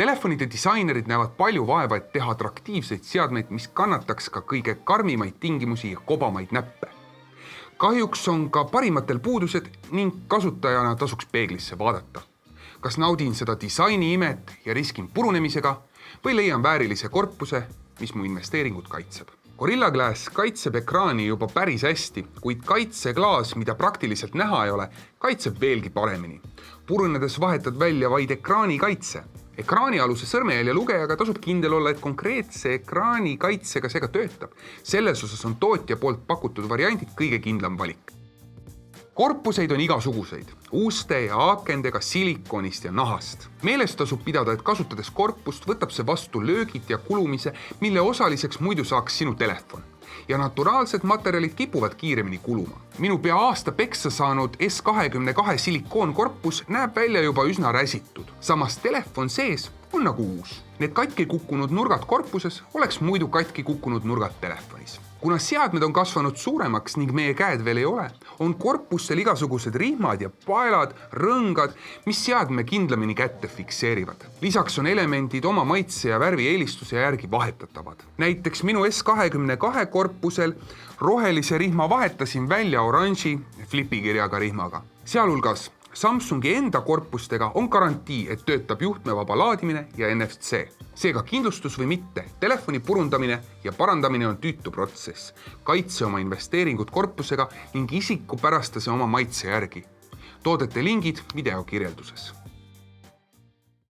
Telefonide disainerid näevad palju vaeva, et teha atraktiivseid seadmeid, mis kannataks ka kõige karmimaid tingimusi ja kobamaid näppe. Kahjuks on ka parimatel puudused ning kasutajana tasuks peeglisse vaadata. Kas naudin seda disaini imet ja riskin purunemisega või leian väärilise korpuse, mis mu investeeringut kaitseb. Gorilla Glass kaitseb ekraani juba päris hästi, kuid kaitseklaas, mida praktiliselt näha ei ole, kaitseb veelgi paremini. Purunedes vahetad välja vaid ekraani kaitse. Ekraanialuse sõrmejälje lugejaga tasub kindel olla, et konkreetse ekraani kaitsega see ka töötab. Selles osas on tootja poolt pakutud variandid kõige kindlam valik. Korpuseid on igasuguseid, uuste ja akendega silikonist ja nahast. Meeles tasub pidada, et kasutades korpust võtab see vastu löögid ja kulumise, mille osaliseks muidu saaks sinu telefon. Ja naturaalsed materjalid kipuvad kiiremini kuluma. Minu pea aasta peksa saanud S22 silikoonkorpus näeb välja juba üsna räsitud. Samas telefon sees on nagu uus. Need katki kukkunud nurgad korpuses oleks muidu katki kukkunud nurgad telefonis. Kuna seadmed on kasvanud suuremaks ning meie käed veel ei ole, on korpustel igasugused rihmad ja paelad, rõngad, mis seadme kindlamini kätte fikseerivad. Lisaks on elemendid oma maitse ja värvi eelistuse järgi vahetatavad. Näiteks minu S22 korpusel rohelise rihma vahetasin välja oranži flipikirjaga rihmaga. Sealhulgas Samsungi enda korpustega on garantii, et töötab juhtmevaba laadimine ja NFC. Seega kindlustus või mitte, telefoni purundamine ja parandamine on tüütu protsess. Kaitse oma investeeringut korpusega ning isikupärastase oma maitse järgi. Toodete lingid video kirjelduses.